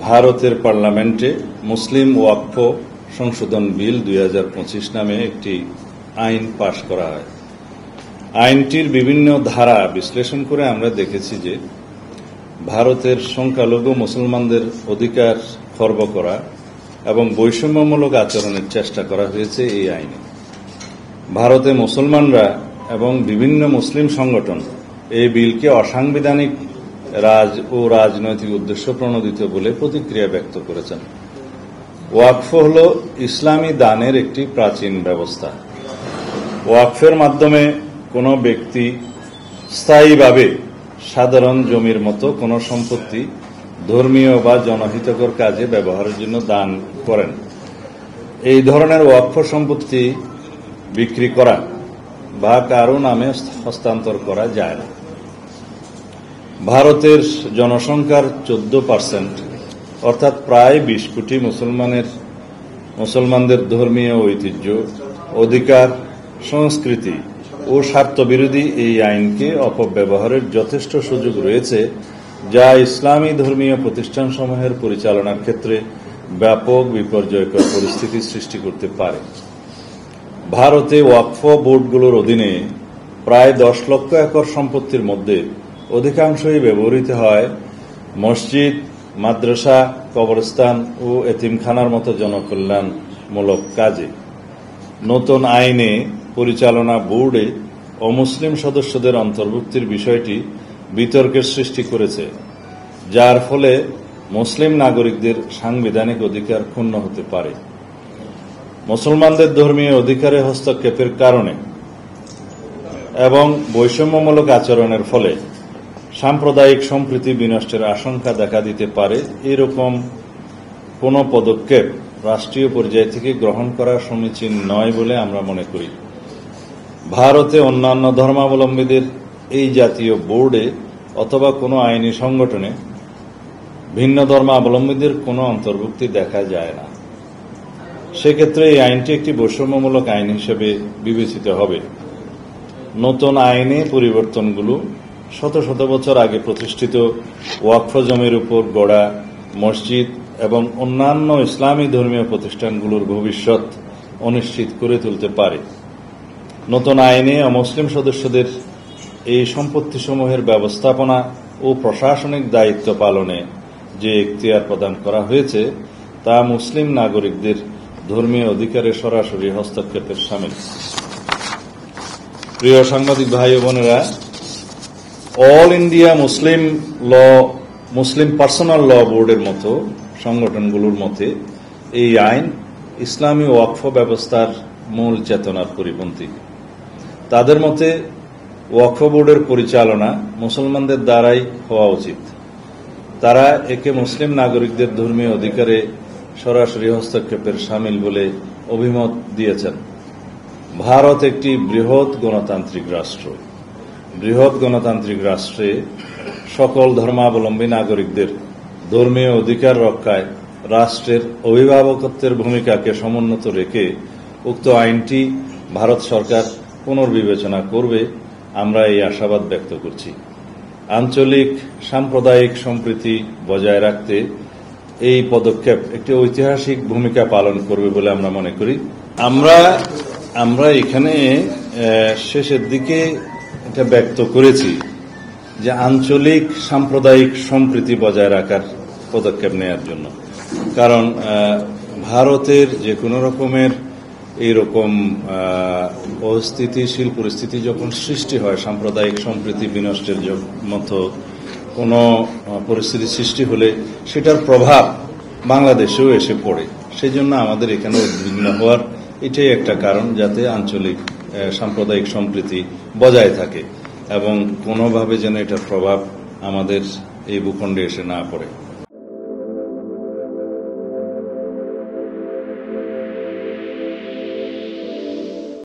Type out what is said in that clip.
ভারতের পার্লামেন্টে মুসলিম ওয়াকফ সংশোধন বিল 2025 নামে একটি আইন পাশ করা হয়। আইনটির বিভিন্ন ধারা বিশ্লেষণ করে আমরা দেখেছি যে ভারতের সংখ্যালঘু মুসলমানদের অধিকার খর্ব করা এবং বৈষম্যমূলক আচরণের চেষ্টা করা হয়েছে এই আইনে। ভারতে মুসলমানরা এবং বিভিন্ন মুসলিম সংগঠন এই বিলকে অসাংবিধানিক রাজনৈতিক উদ্দেশ্য প্রণোদিত বলে প্রতিক্রিয়া ব্যক্ত করেছেন। ওয়াকফ হল ইসলামী দানের একটি প্রাচীন ব্যবস্থা। ওয়াকফের মাধ্যমে কোনো ব্যক্তি স্থায়ীভাবে সাধারণ জমির মতো কোনো সম্পত্তি ধর্মীয় বা জনহিতকর কাজে ব্যবহারের জন্য দান করেন। এই ধরনের ওয়াকফ সম্পত্তি বিক্রি করা বা কারো নামে হস্তান্তর করা যায় না। ভারতের জনসংখ্যার 14% অর্থাৎ প্রায় 20 কোটি মুসলমানদের ধর্মীয় ঐতিহ্য, অধিকার, সংস্কৃতি ও স্বার্থবিরোধী এই আইনকে অপব্যবহারের যথেষ্ট সুযোগ রয়েছে, যা ইসলামী ধর্মীয় প্রতিষ্ঠানসমূহের পরিচালনার ক্ষেত্রে ব্যাপক বিপর্যয়কর পরিস্থিতি সৃষ্টি করতে পারে। ভারতে ওয়াকফ বোর্ডগুলোর অধীনে প্রায় 10 লক্ষ একর সম্পত্তির মধ্যে অধিকাংশই ব্যবহৃত হয় মসজিদ, মাদ্রাসা, কবরস্থান ও এতিমখানার মতো জনকল্যাণমূলক কাজে। নতুন আইনে পরিচালনা বোর্ডে অমুসলিম সদস্যদের অন্তর্ভুক্তির বিষয়টি বিতর্কের সৃষ্টি করেছে, যার ফলে মুসলিম নাগরিকদের সাংবিধানিক অধিকার ক্ষুণ্ণ হতে পারে। মুসলমানদের ধর্মীয় অধিকারে হস্তক্ষেপের কারণে এবং বৈষম্যমূলক আচরণের ফলে সাম্প্রদায়িক সম্প্রীতি বিনষ্টের আশঙ্কা দেখা দিতে পারে। এরকম কোনো পদক্ষেপ রাষ্ট্রীয় পর্যায় থেকে গ্রহণ করা সমীচীন নয় বলে আমরা মনে করি। ভারতে অন্যান্য ধর্মাবলম্বীদের এই জাতীয় বোর্ডে অথবা কোনো আইনি সংগঠনে ভিন্ন ধর্মাবলম্বীদের কোনো অন্তর্ভুক্তি দেখা যায় না। সেক্ষেত্রে এই আইনটি একটি বৈষম্যমূলক আইন হিসেবে বিবেচিত হবে। নতুন আইনে পরিবর্তনগুলো শত শত বছর আগে প্রতিষ্ঠিত ওয়াকফ জমির উপর গড়া মসজিদ এবং অন্যান্য ইসলামী ধর্মীয় প্রতিষ্ঠানগুলোর ভবিষ্যৎ অনিশ্চিত করে তুলতে পারে। নতুন আইনে অমুসলিম সদস্যদের এই সম্পত্তিসমূহের ব্যবস্থাপনা ও প্রশাসনিক দায়িত্ব পালনে যে এখতিয়ার প্রদান করা হয়েছে তা মুসলিম নাগরিকদের ধর্মীয় অধিকারে সরাসরি হস্তক্ষেপের শামিল। প্রিয় সাংবাদিক ভাই ও বোনেরা, অল ইন্ডিয়া মুসলিম পার্সোনাল ল বোর্ডের মতো সংগঠনগুলোর মতে এই আইন ইসলামী ওয়াকফ ব্যবস্থার মূল চেতনার পরিপন্থী। তাদের মতে ওয়াকফ বোর্ডের পরিচালনা মুসলমানদের দ্বারাই হওয়া উচিত। তারা একে মুসলিম নাগরিকদের ধর্মীয় অধিকারে সরাসরি হস্তক্ষেপের শামিল বলে অভিমত দিয়েছেন। ভারত একটি বৃহৎ গণতান্ত্রিক রাষ্ট্র। বৃহৎ গণতান্ত্রিক রাষ্ট্রে সকল ধর্মাবলম্বী নাগরিকদের ধর্মীয় অধিকার রক্ষায় রাষ্ট্রের অভিভাবকত্বের ভূমিকাকে সমুন্নত রেখে উক্ত আইনটি ভারত সরকার পুনর্বিবেচনা করবে, আমরা এই আশাবাদ ব্যক্ত করছি। আঞ্চলিক সাম্প্রদায়িক সম্প্রীতি বজায় রাখতে এই পদক্ষেপ একটি ঐতিহাসিক ভূমিকা পালন করবে বলে আমরা মনে করি। আমরা এখানে শেষের দিকে এটা ব্যক্ত করেছি যে আঞ্চলিক সাম্প্রদায়িক সম্প্রীতি বজায় রাখার পদক্ষেপ নেওয়ার জন্য, কারণ ভারতের যে কোনো রকমের এইরকম অস্থিতিশীল পরিস্থিতি যখন সৃষ্টি হয়, সাম্প্রদায়িক সম্প্রীতি বিনষ্টের মতো কোনো পরিস্থিতি সৃষ্টি হলে সেটার প্রভাব বাংলাদেশেও এসে পড়ে। সেই জন্য আমাদের এখানে উদ্বিগ্ন হওয়ার এটাই একটা কারণ, যাতে আঞ্চলিক সাম্প্রদায়িক সম্প্রীতি বজায় থাকে এবং কোনোভাবে যেন এটার প্রভাব আমাদের এই ভূখণ্ডে এসে না পড়ে।